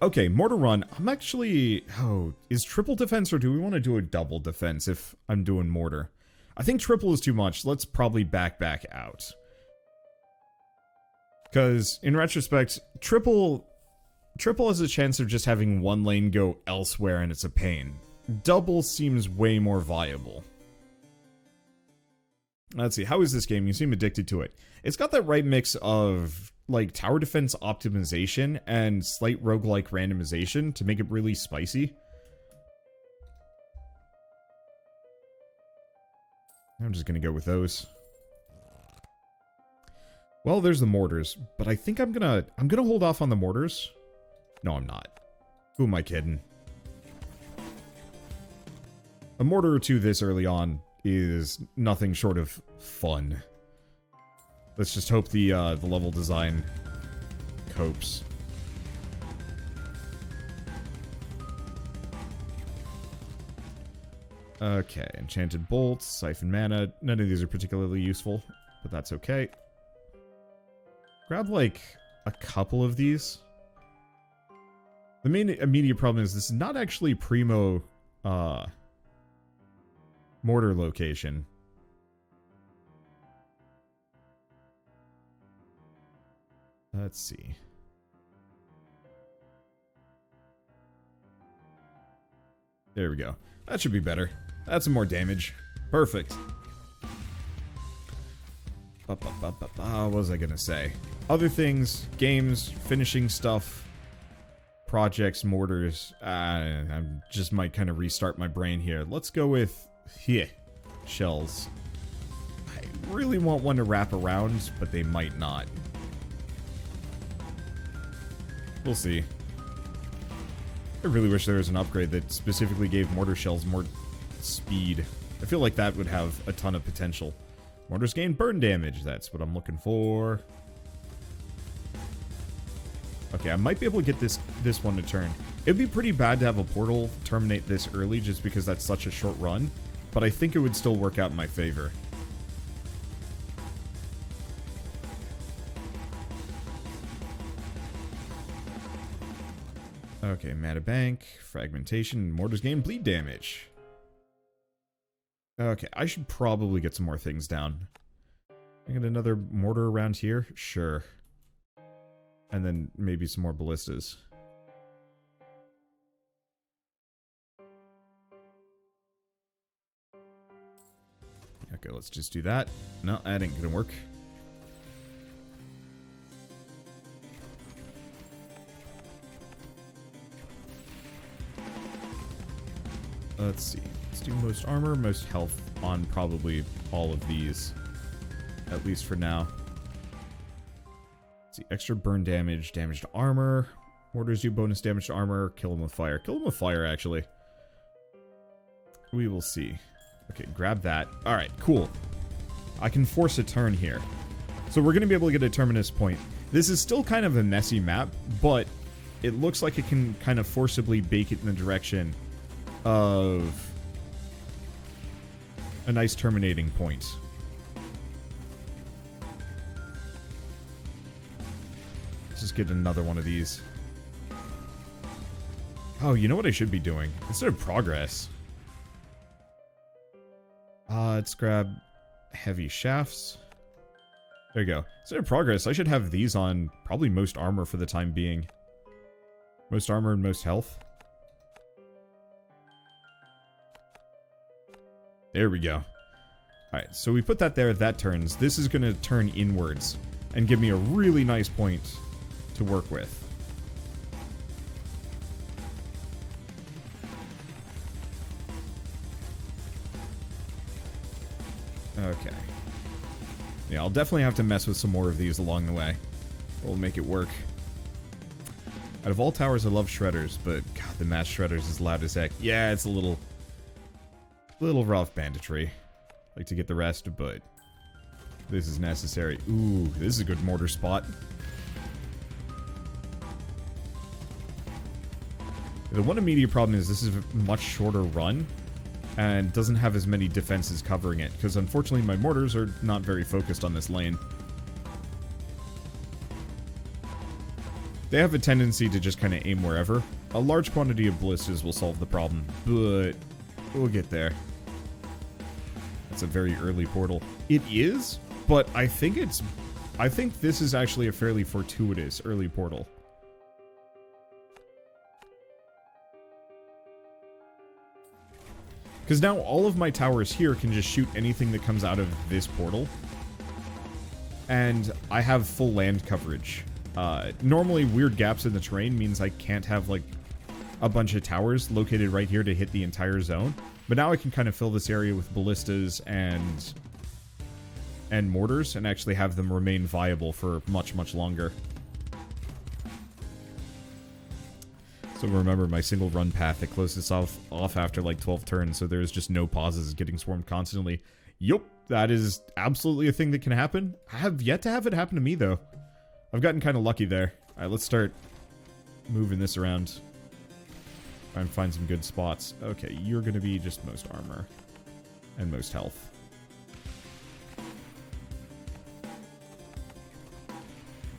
Okay, mortar run. I'm actually... Oh, is triple defense or do we want to do a double defense if I'm doing mortar? I think triple is too much. Let's probably back out. Because, in retrospect, triple has a chance of just having one lane go elsewhere and it's a pain. Double seems way more viable. Let's see, how is this game? You seem addicted to it. It's got that right mix of, like, tower defense optimization and slight roguelike randomization to make it really spicy. I'm just gonna go with those. Well, there's the mortars, but I think I'm gonna hold off on the mortars. No, I'm not. Who am I kidding? A mortar or two this early on is nothing short of fun. Let's just hope the level design copes. Okay, enchanted bolts, siphon mana. None of these are particularly useful, but that's okay. Grab, like, a couple of these. The main immediate problem is this is not actually primo, mortar location. Let's see. There we go. That should be better. That's some more damage. Perfect. What was I gonna say? Other things, games, finishing stuff, projects, mortars. I just might kind of restart my brain here. Let's go with, shells. I really want one to wrap around, but they might not. We'll see. I really wish there was an upgrade that specifically gave mortar shells more speed. I feel like that would have a ton of potential. Mortars gain burn damage. That's what I'm looking for. Okay, I might be able to get this one to turn. It'd be pretty bad to have a portal terminate this early just because that's such a short run, but I think it would still work out in my favor. Okay, mana bank, fragmentation, mortars gain bleed damage. Okay, I should probably get some more things down. I get another mortar around here? Sure. And then maybe some more ballistas. Okay, let's just do that. No, that ain't gonna work. Let's see. Let's do most armor, most health on probably all of these. At least for now. Let's see. Extra burn damage, damage to armor. Mortars do bonus damage to armor. Kill them with fire. Kill them with fire, actually. We will see. Okay, grab that. Alright, cool. I can force a turn here. So we're going to be able to get a terminus point. This is still kind of a messy map, but it looks like it can kind of forcibly bake it in the direction of a nice terminating point. Let's just get another one of these. Oh, you know what I should be doing? Instead of progress. Let's grab heavy shafts. There you go. Instead of progress, I should have these on probably most armor for the time being. Most armor and most health. There we go. Alright, so we put that there, that turns. This is going to turn inwards and give me a really nice point to work with. Okay. Yeah, I'll definitely have to mess with some more of these along the way. We'll make it work. Out of all towers, I love shredders, but God, the mass shredders is loud as heck. Yeah, it's a little rough banditry. Like to get the rest, but this is necessary. Ooh, this is a good mortar spot. The one immediate problem is this is a much shorter run and doesn't have as many defenses covering it, because unfortunately my mortars are not very focused on this lane. They have a tendency to just kind of aim wherever. A large quantity of ballistas will solve the problem, but we'll get there. It's a very early portal. It is, but I think this is actually a fairly fortuitous early portal. Because now all of my towers here can just shoot anything that comes out of this portal. And I have full land coverage. Normally, weird gaps in the terrain means I can't have, like, a bunch of towers located right here to hit the entire zone. But now I can kind of fill this area with ballistas and mortars and actually have them remain viable for much, much longer. So remember my single run path that closes off after like 12 turns, so there's just no pauses getting swarmed constantly. Yup, that is absolutely a thing that can happen. I have yet to have it happen to me, though. I've gotten kind of lucky there. Alright, let's start moving this around. Try and find some good spots. Okay, you're going to be just most armor and most health.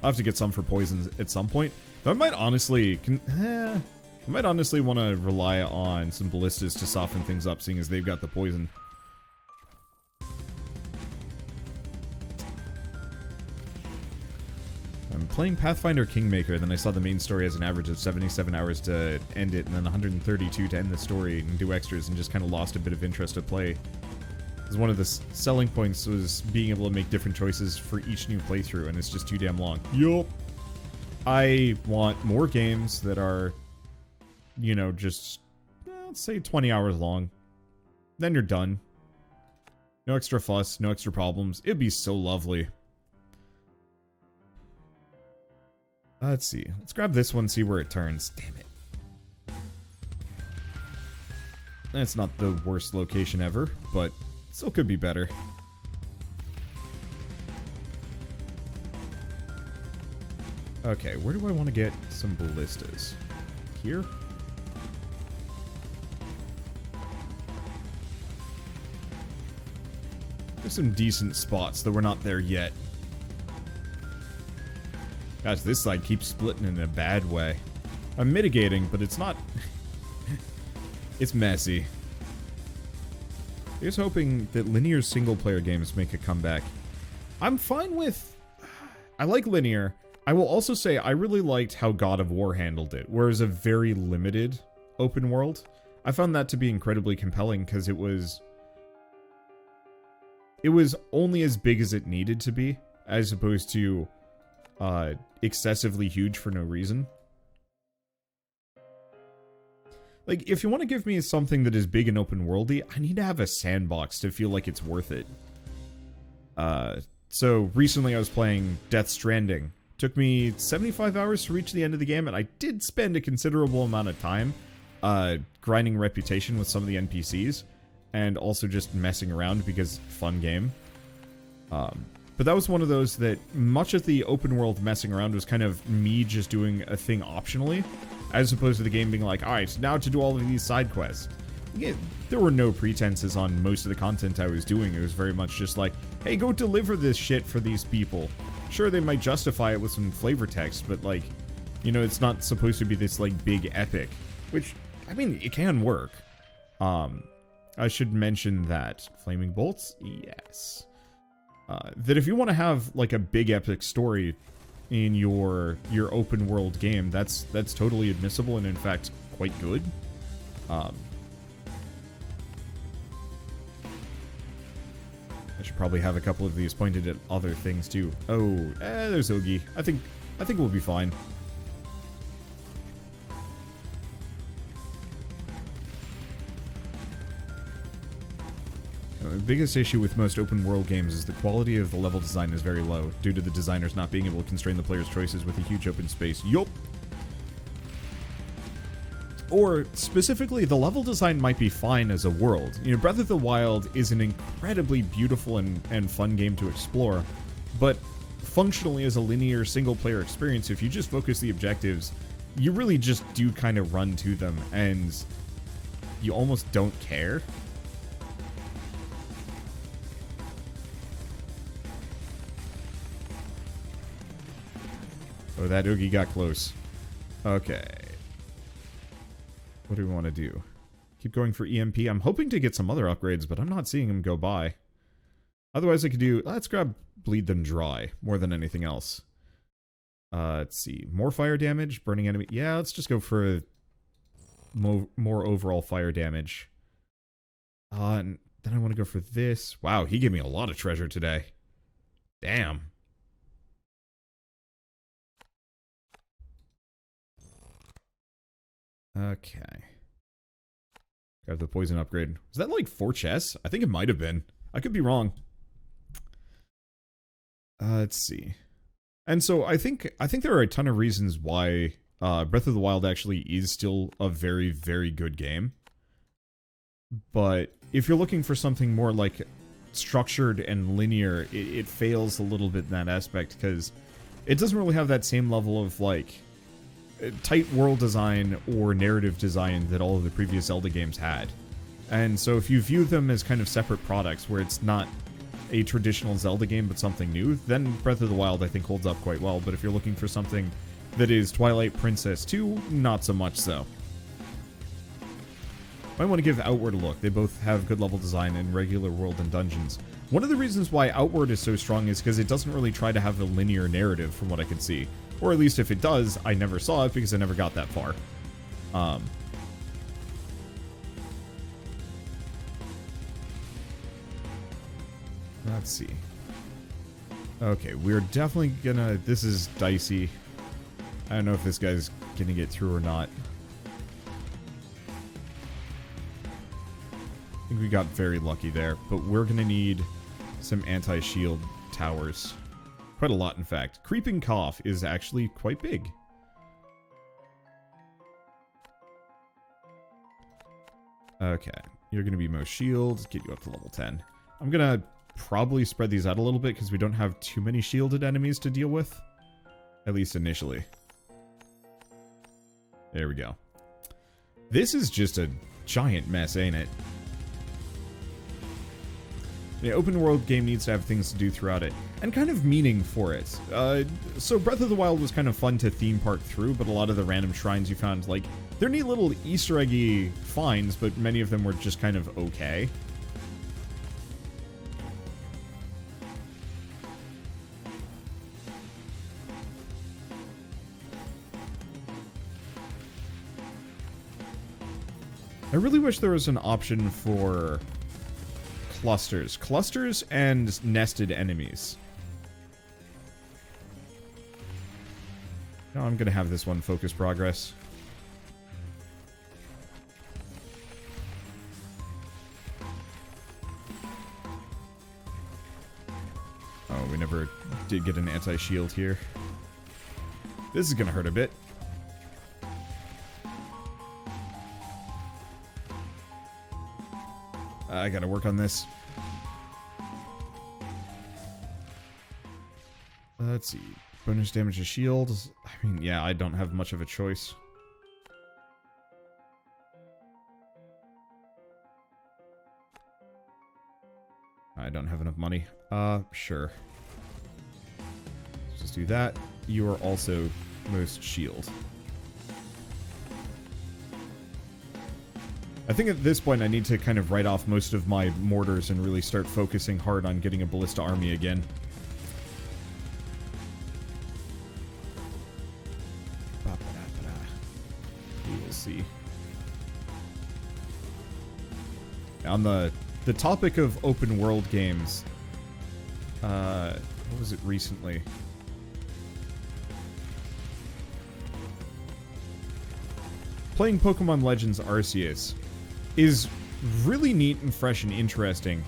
I'll have to get some for poisons at some point. Though I might honestly want to rely on some ballistas to soften things up, seeing as they've got the poison. I'm playing Pathfinder Kingmaker, then I saw the main story has an average of 77 hours to end it, and then 132 to end the story and do extras, and just kind of lost a bit of interest to play. Because one of the selling points was being able to make different choices for each new playthrough, and it's just too damn long. Yup. I want more games that are, you know, just, let's say 20 hours long. Then you're done. No extra fuss, no extra problems. It'd be so lovely. Let's see. Let's grab this one, see where it turns. Damn it. That's not the worst location ever, but still could be better. Okay, where do I want to get some ballistas? Here? There's some decent spots, though we're not there yet. Gosh, this side keeps splitting in a bad way. I'm mitigating, but it's not... it's messy. Here's hoping that linear single-player games make a comeback. I'm fine with... I like linear. I will also say I really liked how God of War handled it, where it was a very limited open world. I found that to be incredibly compelling because it was only as big as it needed to be, as opposed to excessively huge for no reason. Like, if you want to give me something that is big and open worldy, I need to have a sandbox to feel like it's worth it. So recently I was playing Death Stranding. Took me 75 hours to reach the end of the game, and I did spend a considerable amount of time grinding reputation with some of the NPCs, and also just messing around because fun game. But that was one of those that much of the open world messing around was kind of me just doing a thing optionally, as opposed to the game being like, alright, now to do all of these side quests. Yeah, there were no pretenses on most of the content I was doing. It was very much just like, hey, go deliver this shit for these people. Sure, they might justify it with some flavor text, but, like, you know, it's not supposed to be this, like, big epic. Which, I mean, it can work. I should mention that. Flaming Bolts? Yes. That if you want to have, like, a big epic story in your open world game, that's totally admissible and, in fact, quite good. I should probably have a couple of these pointed at other things too. Oh, there's Oogie. I think we'll be fine. The biggest issue with most open world games is the quality of the level design is very low, due to the designers not being able to constrain the player's choices with a huge open space. Yup! Or, specifically, the level design might be fine as a world. You know, Breath of the Wild is an incredibly beautiful and fun game to explore, but functionally as a linear single-player experience, if you just focus the objectives, you really just do kind of run to them, and you almost don't care. Oh, that Oogie got close. Okay. What do we want to do? Keep going for EMP. I'm hoping to get some other upgrades, but I'm not seeing them go by. Otherwise, I could do... Let's grab Bleed Them Dry, more than anything else. Let's see. More fire damage, burning enemy... Yeah, let's just go for more overall fire damage. And then I want to go for this. Wow, he gave me a lot of treasure today. Damn. Okay. Got the poison upgrade. Was that like 4 chests? I think it might have been. I could be wrong. Let's see. And so I think there are a ton of reasons why Breath of the Wild actually is still a very, very good game. But if you're looking for something more like structured and linear, it fails a little bit in that aspect because it doesn't really have that same level of like tight world design or narrative design that all of the previous Zelda games had. And so if you view them as kind of separate products where it's not a traditional Zelda game but something new, then Breath of the Wild I think holds up quite well. But if you're looking for something that is Twilight Princess 2, not so much so. Might want to give Outward a look. They both have good level design in regular world and dungeons. One of the reasons why Outward is so strong is because it doesn't really try to have a linear narrative from what I can see. Or at least if it does, I never saw it because I never got that far. Let's see. Okay, we're definitely gonna... This is dicey. I don't know if this guy's gonna get through or not. I think we got very lucky there, but we're gonna need some anti-shield towers. Quite a lot, in fact. Creeping Cough is actually quite big. Okay, you're gonna be most shields, get you up to level 10. I'm gonna probably spread these out a little bit because we don't have too many shielded enemies to deal with. At least initially. There we go. This is just a giant mess, ain't it? The open world game needs to have things to do throughout it, and kind of meaning for it. So Breath of the Wild was kind of fun to theme park through, but a lot of the random shrines you found, like, they're neat little Easter eggy finds, but many of them were just kind of okay. I really wish there was an option for clusters. Clusters and nested enemies. Now I'm gonna have this one focus progress. Oh, we never did get an anti-shield here. This is gonna hurt a bit. I gotta work on this. Let's see. Bonus damage to shields. I mean, yeah, I don't have much of a choice. I don't have enough money. Sure. Let's just do that. You are also most shield. I think at this point I need to kind of write off most of my mortars and really start focusing hard on getting a ballista army again. We will see. On the topic of open world games, what was it recently? Playing Pokemon Legends Arceus is really neat and fresh and interesting,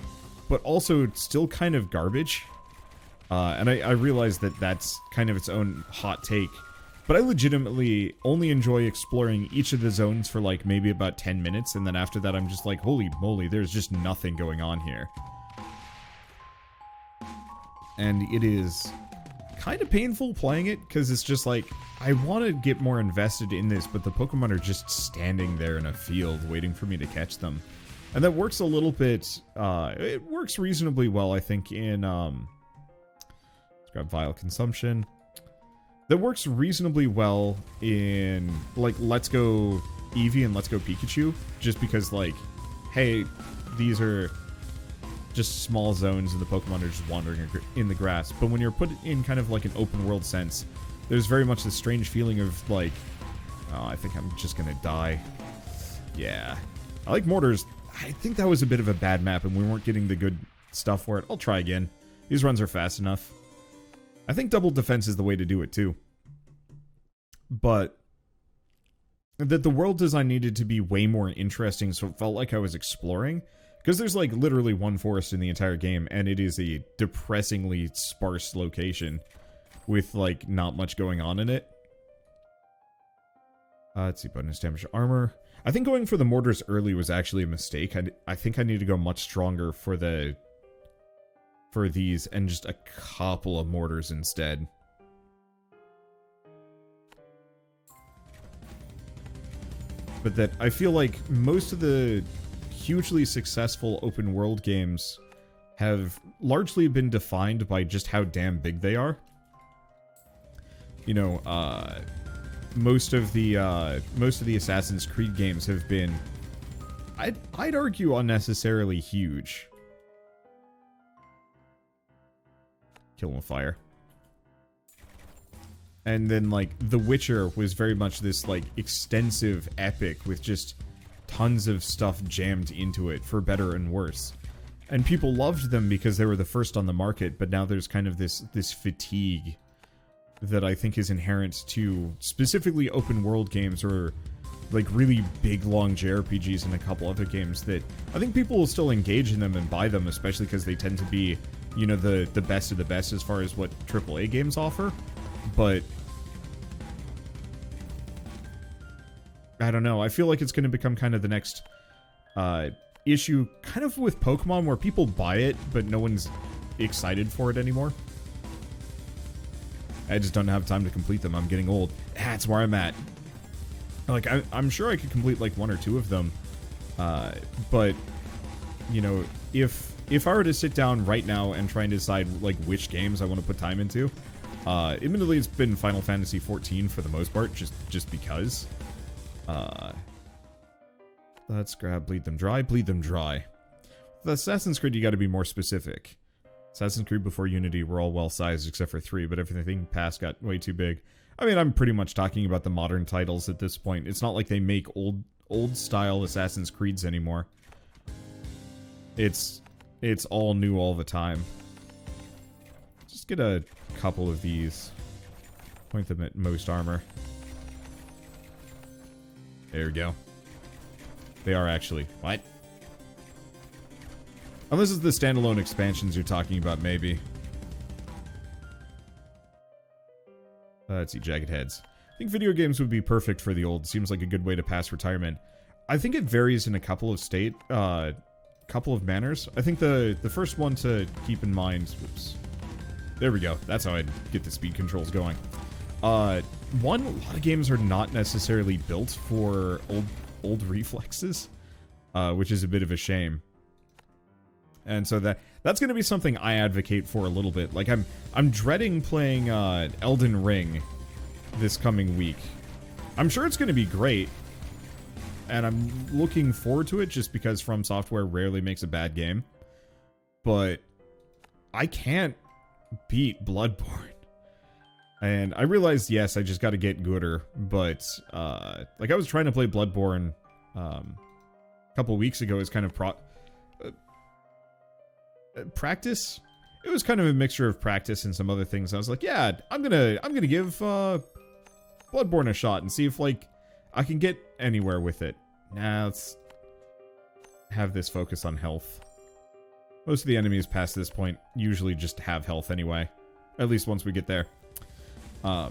but also still kind of garbage. And I realize that that's kind of its own hot take, but I legitimately only enjoy exploring each of the zones for like maybe about 10 minutes, and then after that I'm just like, holy moly, there's just nothing going on here. And it is kind of painful playing it, because it's just like, I want to get more invested in this, but the Pokemon are just standing there in a field waiting for me to catch them. And that works a little bit, it works reasonably well, I think, in, let's grab Vial Consumption. that works reasonably well in, like, Let's Go Eevee and Let's Go Pikachu, just because, like, hey, these are just small zones and the Pokemon are just wandering in the grass. But when you're put in kind of like an open world sense, there's very much this strange feeling of, like, oh, I think I'm just gonna die. Yeah. I like Mortars. I think that was a bit of a bad map and we weren't getting the good stuff for it. I'll try again. These runs are fast enough. I think double defense is the way to do it too. But that the world design needed to be way more interesting so it felt like I was exploring. Because there's like literally one forest in the entire game and it is a depressingly sparse location with like not much going on in it. Let's see, bonus damage armor. I think going for the mortars early was actually a mistake. I think I need to go much stronger for these and just a couple of mortars instead. But that I feel like most of the hugely successful open world games have largely been defined by just how damn big they are. You know, most of the Assassin's Creed games have been, I'd argue, unnecessarily huge. Kill him with fire. And then, like, The Witcher was very much this, like, extensive epic with just tons of stuff jammed into it, for better and worse. And people loved them because they were the first on the market, but now there's kind of this fatigue that I think is inherent to specifically open world games or like really big long JRPGs and a couple other games that I think people will still engage in them and buy them, especially because they tend to be, you know, the best of the best as far as what AAA games offer. But I don't know, I feel like it's going to become kind of the next issue kind of with Pokemon where people buy it but no one's excited for it anymore. I just don't have time to complete them. I'm getting old. That's where I'm at. Like, I'm sure I could complete, like, one or two of them. But, you know, if I were to sit down right now and try and decide, like, which games I want to put time into, admittedly, it's been Final Fantasy XIV for the most part, just because. Let's grab Bleed Them Dry. Bleed Them Dry. With Assassin's Creed, you gotta be more specific. Assassin's Creed before Unity were all well-sized except for 3, but everything past got way too big. I mean, I'm pretty much talking about the modern titles at this point. It's not like they make old-style Assassin's Creeds anymore. It's all new all the time. Just get a couple of these. Point them at most armor. There we go. They are actually... What? Unless it's the standalone expansions you're talking about, maybe. Let's see, Jagged Heads. I think video games would be perfect for the old. Seems like a good way to pass retirement. I think it varies in a couple of manners. I think the first one to keep in mind... Whoops. There we go. That's how I'd get the speed controls going. One, a lot of games are not necessarily built for old reflexes, which is a bit of a shame. And so that's going to be something I advocate for a little bit. Like, I'm dreading playing Elden Ring this coming week. I'm sure it's going to be great, and I'm looking forward to it just because From Software rarely makes a bad game. But I can't beat Bloodborne. And I realized, yes, I just got to get gooder, but like I was trying to play Bloodborne a couple weeks ago as kind of practice. It was kind of a mixture of practice and some other things. I was like, yeah, I'm gonna give Bloodborne a shot and see if like I can get anywhere with it. Nah, let's have this focus on health. Most of the enemies past this point usually just have health anyway. At least once we get there. I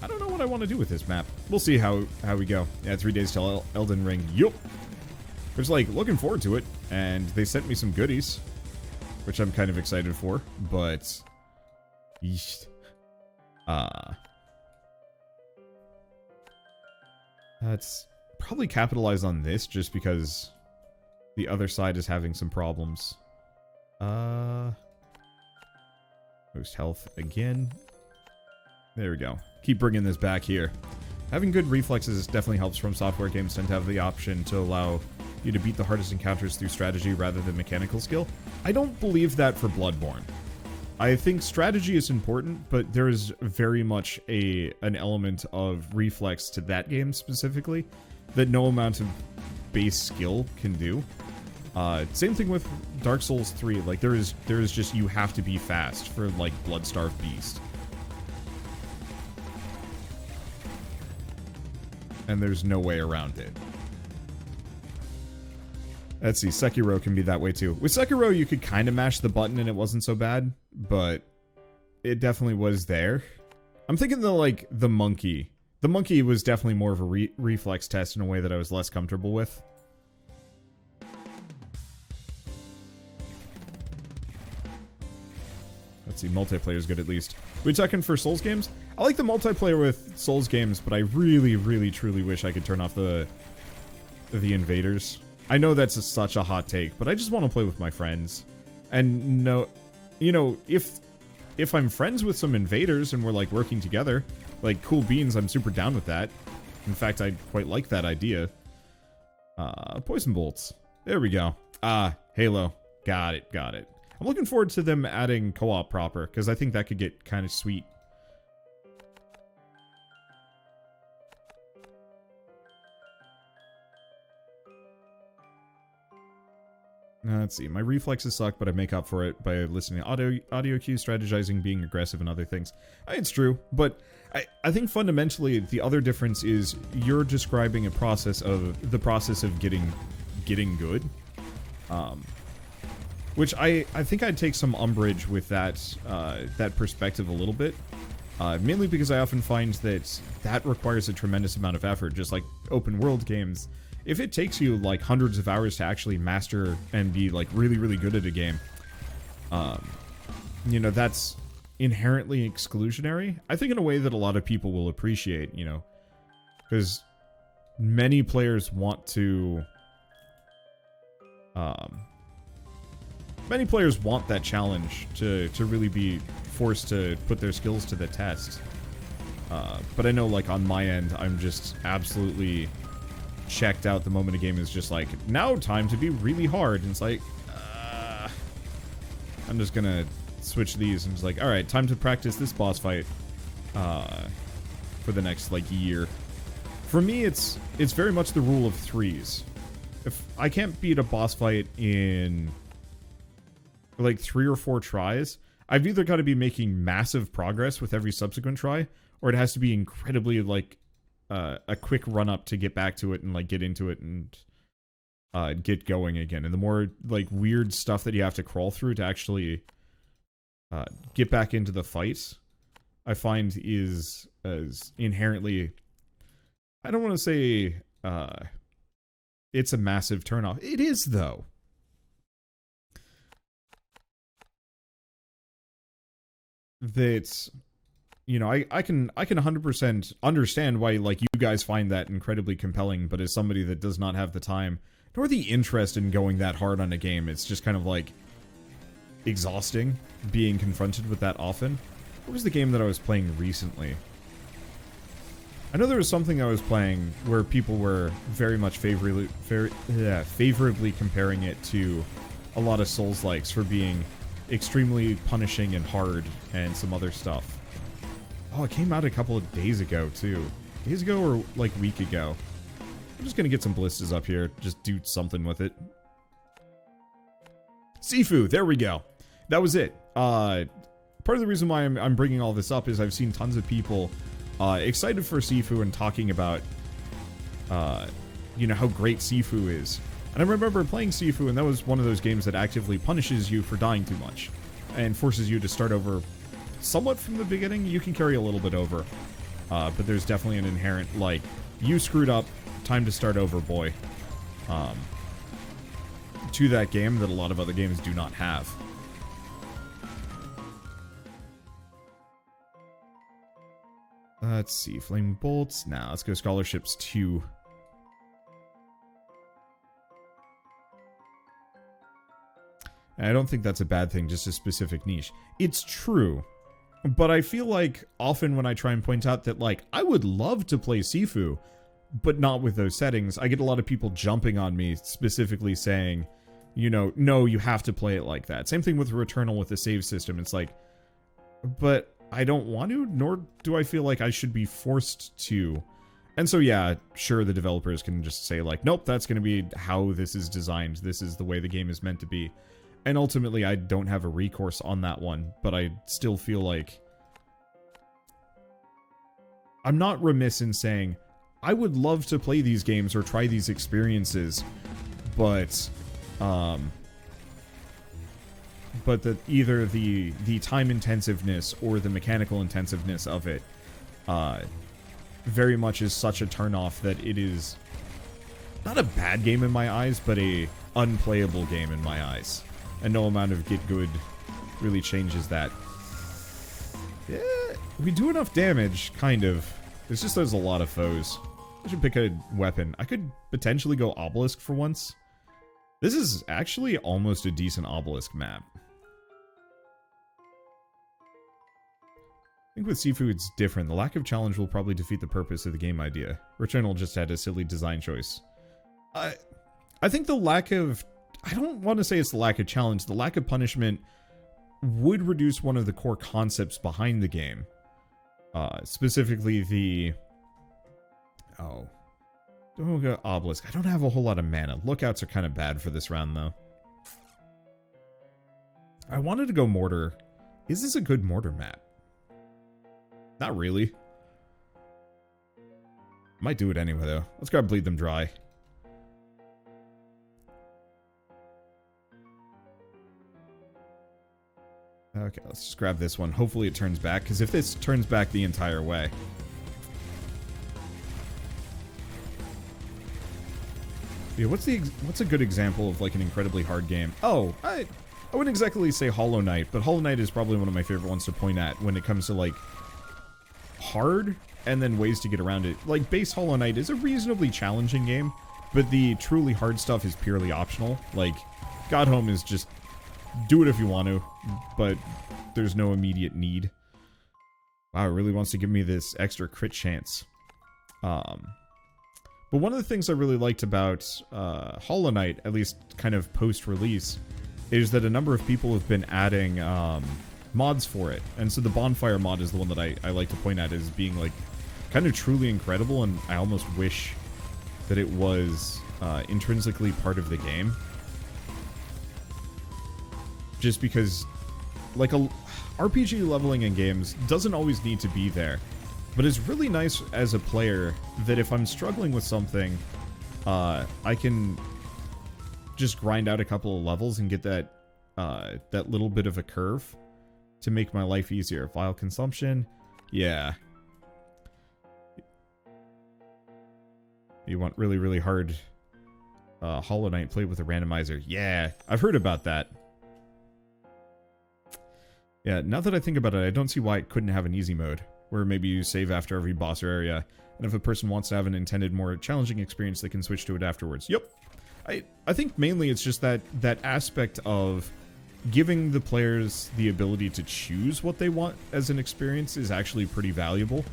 don't know what I want to do with this map. We'll see how we go. Yeah, 3 days till Elden Ring. Yup. It's like, looking forward to it. And they sent me some goodies, which I'm kind of excited for, but... Yeesh. Let's probably capitalize on this just because the other side is having some problems. Most health again. There we go. Keep bringing this back here. Having good reflexes definitely helps. From software games tend to have the option to allow you to beat the hardest encounters through strategy rather than mechanical skill. I don't believe that for Bloodborne. I think strategy is important, but there is very much an element of reflex to that game specifically that no amount of base skill can do. Same thing with Dark Souls 3. Like, there is just, you have to be fast for, like, Bloodstarved Beast. And there's no way around it. Let's see, Sekiro can be that way too. With Sekiro, you could kind of mash the button and it wasn't so bad, but it definitely was there. I'm thinking the monkey. The monkey was definitely more of a reflex test in a way that I was less comfortable with. Let's see, multiplayer is good at least. We talking for Souls games? I like the multiplayer with Souls games, but I really, really, truly wish I could turn off the invaders. I know that's such a hot take, but I just want to play with my friends. And no, you know, if I'm friends with some invaders and we're like working together, like cool beans, I'm super down with that. In fact, I quite like that idea. Poison bolts. There we go. Halo. Got it, got it. I'm looking forward to them adding co-op proper, because I think that could get kind of sweet. Let's see. My reflexes suck, but I make up for it by listening to audio cues, strategizing, being aggressive, and other things. It's true, but I think fundamentally the other difference is you're describing the process of getting good. Which I think I'd take some umbrage with that perspective a little bit. Mainly because I often find that requires a tremendous amount of effort, just like open world games. If it takes you like hundreds of hours to actually master and be like really, really good at a game, you know, that's inherently exclusionary. I think in a way that a lot of people will appreciate, you know, because many players want to, many players want that challenge to really be forced to put their skills to the test. But I know, like, on my end, I'm just absolutely checked out the moment a game is just like, now time to be really hard. And it's like, I'm just gonna switch these and it's like, alright, time to practice this boss fight for the next, like, year. For me, it's very much the rule of threes. If I can't beat a boss fight in like 3 or 4 tries, I've either got to be making massive progress with every subsequent try, or it has to be incredibly, like, a quick run-up to get back to it and, like, get into it and get going again. And the more, like, weird stuff that you have to crawl through to actually get back into the fight, I find is as inherently... I don't want to say it's a massive turnoff. It is, though. That, you know, I can 100% understand why, like, you guys find that incredibly compelling, but as somebody that does not have the time nor the interest in going that hard on a game, it's just kind of, like, exhausting being confronted with that often. What was the game that I was playing recently? I know there was something I was playing where people were very much favorably comparing it to a lot of Souls-likes for being extremely punishing and hard and some other stuff. Oh, it came out a couple of days ago, too. Days ago or, like, week ago. I'm just gonna get some blisters up here. Just do something with it. Sifu, there we go. That was it. Part of the reason why I'm bringing all this up is I've seen tons of people excited for Sifu and talking about, you know, how great Sifu is. And I remember playing Sifu, and that was one of those games that actively punishes you for dying too much and forces you to start over somewhat from the beginning. You can carry a little bit over, but there's definitely an inherent, like, you screwed up, time to start over, boy, to that game that a lot of other games do not have. Let's see, Flame Bolts. Now, let's go Scholarships 2. I don't think that's a bad thing, just a specific niche. It's true. But I feel like often when I try and point out that, like, I would love to play Sifu, but not with those settings, I get a lot of people jumping on me, specifically saying, you know, no, you have to play it like that. Same thing with Returnal with the save system. It's like, but I don't want to, nor do I feel like I should be forced to. And so, yeah, sure, the developers can just say, like, nope, that's going to be how this is designed. This is the way the game is meant to be. And ultimately, I don't have a recourse on that one, but I still feel like I'm not remiss in saying I would love to play these games or try these experiences, but that either the time intensiveness or the mechanical intensiveness of it very much is such a turnoff that it is not a bad game in my eyes, but a unplayable game in my eyes. And no amount of get good really changes that. Yeah, we do enough damage, kind of. It's just there's a lot of foes. I should pick a weapon. I could potentially go Obelisk for once. This is actually almost a decent Obelisk map. I think with Sifu it's different. The lack of challenge will probably defeat the purpose of the game idea. Returnal just had a silly design choice. I think the lack of... I don't want to say it's the lack of challenge. The lack of punishment would reduce one of the core concepts behind the game. Specifically the... Oh. Don't go Obelisk. I don't have a whole lot of mana. Lookouts are kind of bad for this round, though. I wanted to go Mortar. Is this a good Mortar map? Not really. Might do it anyway, though. Let's grab Bleed Them Dry. Okay, let's just grab this one. Hopefully it turns back, because if this turns back the entire way... Yeah, what's a good example of, like, an incredibly hard game? Oh, I wouldn't exactly say Hollow Knight, but Hollow Knight is probably one of my favorite ones to point at when it comes to, like, hard, and then ways to get around it. Like, base Hollow Knight is a reasonably challenging game, but the truly hard stuff is purely optional. Like, God Home is just... do it if you want to, but there's no immediate need. Wow, it really wants to give me this extra crit chance. But one of the things I really liked about Hollow Knight, at least kind of post-release, is that a number of people have been adding mods for it. And so the Bonfire mod is the one that I like to point at as being, like, kind of truly incredible, and I almost wish that it was intrinsically part of the game. Just because, like, RPG leveling in games doesn't always need to be there. But it's really nice as a player that if I'm struggling with something, I can just grind out a couple of levels and get that little bit of a curve to make my life easier. Vial consumption, yeah. You want really, really hard Hollow Knight played with a randomizer. Yeah, I've heard about that. Yeah, now that I think about it, I don't see why it couldn't have an easy mode, where maybe you save after every boss or area, and if a person wants to have an intended, more challenging experience, they can switch to it afterwards. Yep. I think mainly it's just that aspect of giving the players the ability to choose what they want as an experience is actually pretty valuable.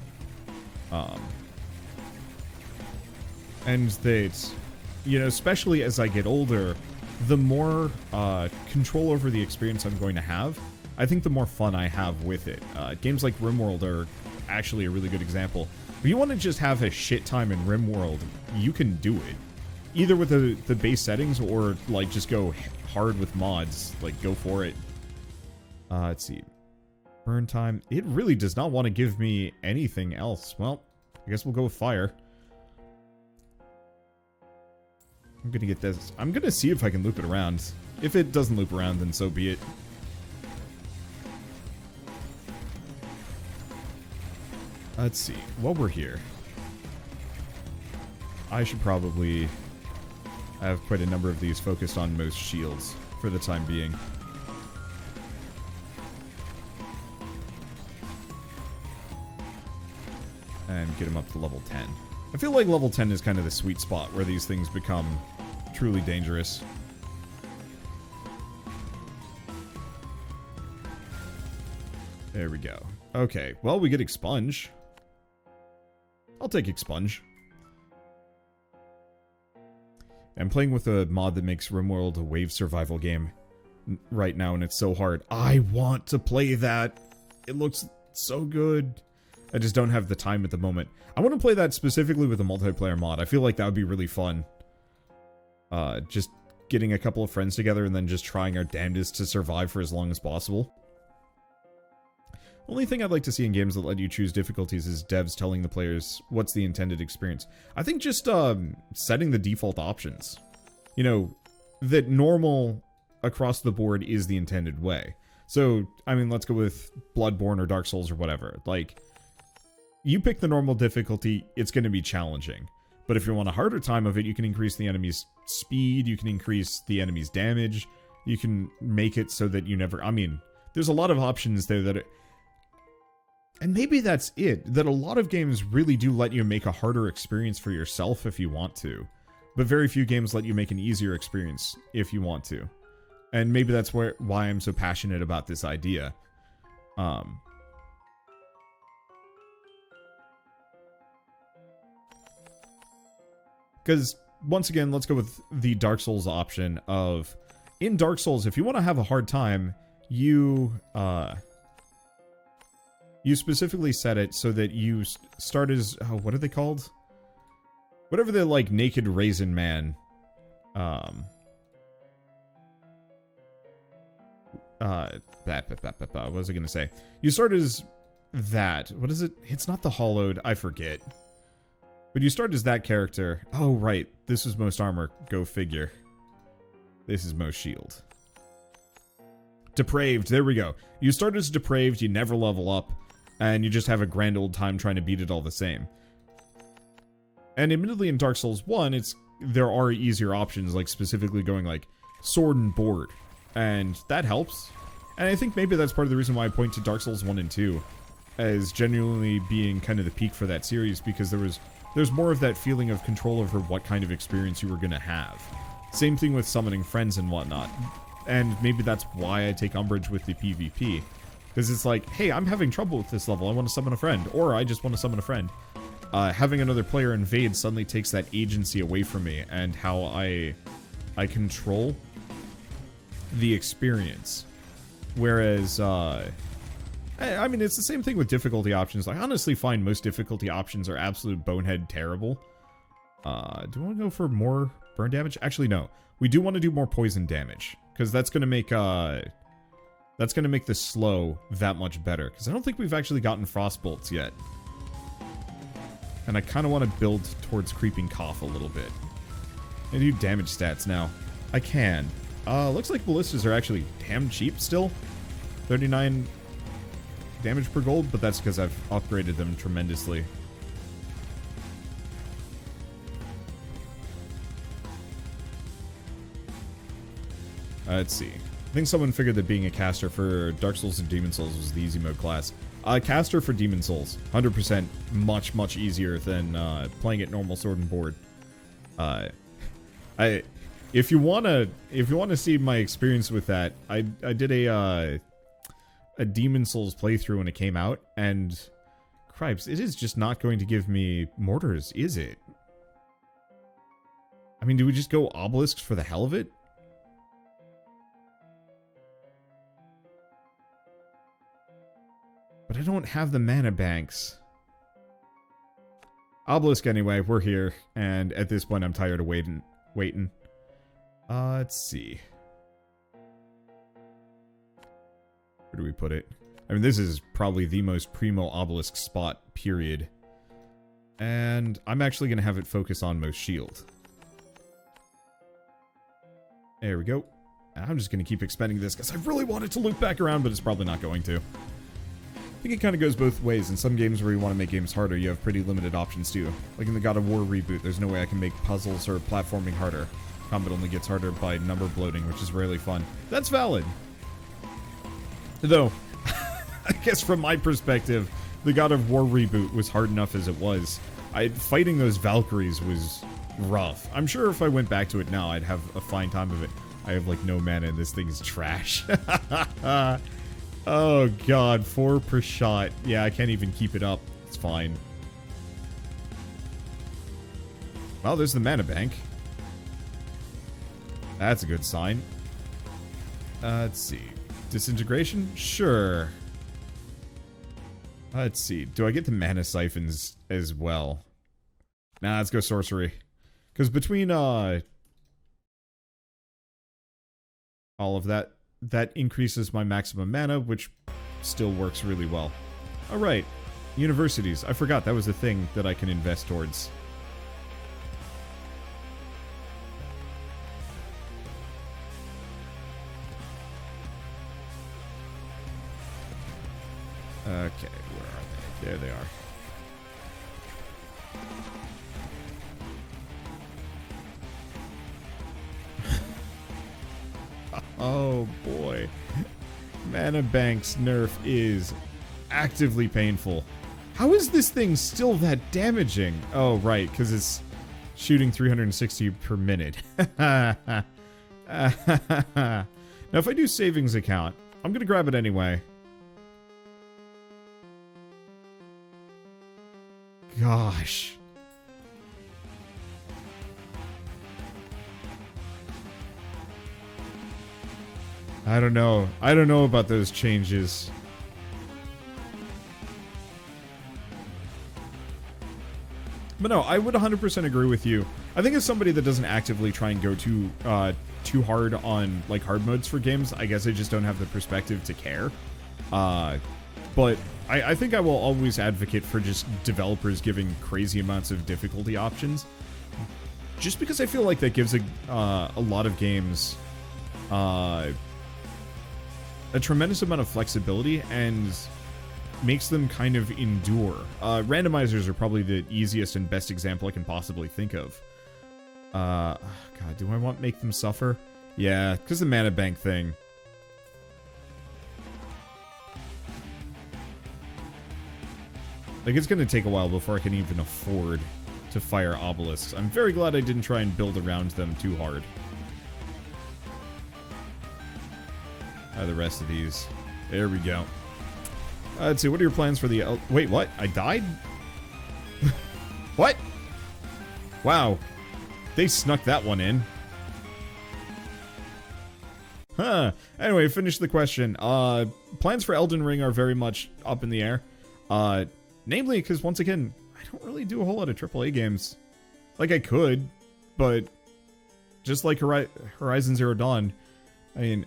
And that, you know, especially as I get older, the more control over the experience I'm going to have, I think the more fun I have with it. Games like RimWorld are actually a really good example. If you want to just have a shit time in RimWorld, you can do it. Either with the base settings or, like, just go hard with mods. Like, go for it. Let's see. Burn time. It really does not want to give me anything else. Well, I guess we'll go with fire. I'm gonna get this. I'm gonna see if I can loop it around. If it doesn't loop around, then so be it. Let's see. While we're here, I should probably have quite a number of these focused on most shields for the time being. And get them up to level 10. I feel like level 10 is kind of the sweet spot where these things become truly dangerous. There we go. Okay, well, we get Expunge. I'll take Expunge. I'm playing with a mod that makes RimWorld a wave survival game right now, and it's so hard. I want to play that. It looks so good. I just don't have the time at the moment. I want to play that specifically with a multiplayer mod. I feel like that would be really fun. Just getting a couple of friends together and then just trying our damnedest to survive for as long as possible. Only thing I'd like to see in games that let you choose difficulties is devs telling the players what's the intended experience. I think just setting the default options. You know, that normal across the board is the intended way. So, I mean, let's go with Bloodborne or Dark Souls or whatever. Like, you pick the normal difficulty, it's going to be challenging. But if you want a harder time of it, you can increase the enemy's speed, you can increase the enemy's damage, you can make it so that you never... I mean, there's a lot of options there that... And maybe that's it, that a lot of games really do let you make a harder experience for yourself if you want to. But very few games let you make an easier experience if you want to. And maybe that's why I'm so passionate about this idea. Because, once again, let's go with the Dark Souls option of... In Dark Souls, if you want to have a hard time, you specifically set it so that you start as... Oh, what are they called? Whatever the, like, naked raisin man... what was I gonna say? You start as that. What is it? It's not the Hollowed. I forget. But you start as that character. Oh, right. This is most armor. Go figure. This is most shield. Depraved. There we go. You start as depraved, you never level up, and you just have a grand old time trying to beat it all the same. And admittedly in Dark Souls 1, there are easier options, like specifically going like sword and board. And that helps. And I think maybe that's part of the reason why I point to Dark Souls 1 and 2 as genuinely being kind of the peak for that series, because there's more of that feeling of control over what kind of experience you were going to have. Same thing with summoning friends and whatnot. And maybe that's why I take umbrage with the PvP. Because it's like, hey, I'm having trouble with this level, I want to summon a friend. Or I just want to summon a friend. Having another player invade suddenly takes that agency away from me, and how I control the experience. Whereas, I mean, it's the same thing with difficulty options. I honestly find most difficulty options are absolute bonehead terrible. Do I want to go for more burn damage? Actually, no. We do want to do more poison damage, because that's going to make, the slow that much better. Because I don't think we've actually gotten frostbolts yet. And I kind of want to build towards creeping cough a little bit. I do damage stats now. I can. Looks like ballistas are actually damn cheap still. 39 damage per gold, but that's because I've upgraded them tremendously. Let's see. I think someone figured that being a caster for Dark Souls and Demon Souls was the easy mode class. Caster for Demon Souls, 100% much, much easier than playing it normal sword and board. If you wanna see my experience with that, I did a Demon Souls playthrough when it came out, and cripes, it is just not going to give me mortars, is it? I mean, do we just go obelisks for the hell of it? But I don't have the mana banks. Obelisk anyway, we're here, and at this point I'm tired of waiting. Let's see. Where do we put it? I mean, this is probably the most primo obelisk spot, period. And I'm actually going to have it focus on most shield. There we go. I'm just going to keep expending this because I really want it to loop back around, but it's probably not going to. I think it kind of goes both ways. In some games where you want to make games harder, you have pretty limited options too. Like in the God of War reboot, there's no way I can make puzzles or platforming harder. Combat only gets harder by number bloating, which is rarely fun. That's valid. Though, I guess from my perspective, the God of War reboot was hard enough as it was. Fighting those Valkyries was rough. I'm sure if I went back to it now, I'd have a fine time of it. I have like no mana and this thing is trash. Oh god, 4 per shot. Yeah, I can't even keep it up. It's fine. Well, there's the mana bank. That's a good sign. Let's see. Disintegration? Sure. Let's see. Do I get the mana siphons as well? Nah, let's go sorcery. Because between, all of that, that increases my maximum mana, which still works really well. Alright. Universities. I forgot that was a thing that I can invest towards. Okay, where are they? There they are. Oh boy. Mana Bank's nerf is actively painful. How is this thing still that damaging? Oh, right, because it's shooting 360 per minute. Now, if I do savings account, I'm going to grab it anyway. Gosh. I don't know. I don't know about those changes. But no, I would 100% agree with you. I think as somebody that doesn't actively try and go too hard on like hard modes for games, I guess I just don't have the perspective to care. But I think I will always advocate for just developers giving crazy amounts of difficulty options. Just because I feel like that gives a lot of games a tremendous amount of flexibility and makes them kind of endure. Randomizers are probably the easiest and best example I can possibly think of. God, do I want to make them suffer? Yeah, because the mana bank thing. Like, it's going to take a while before I can even afford to fire obelisks. I'm very glad I didn't try and build around them too hard. The rest of these. There we go. Let's see, what are your plans for the... Wait, what? I died? What? Wow. They snuck that one in. Huh. Anyway, finish the question. Plans for Elden Ring are very much up in the air. Namely, because once again, I don't really do a whole lot of AAA games. Like, I could, but just like Horizon Zero Dawn, I mean...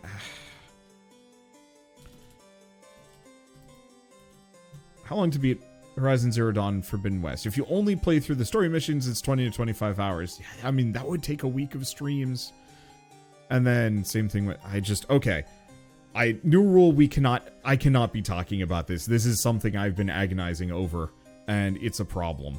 How long to beat Horizon Zero Dawn Forbidden West? If you only play through the story missions, it's 20 to 25 hours. I mean, that would take a week of streams. And then, same thing with... Okay. New rule, I cannot be talking about this. This is something I've been agonizing over, and it's a problem.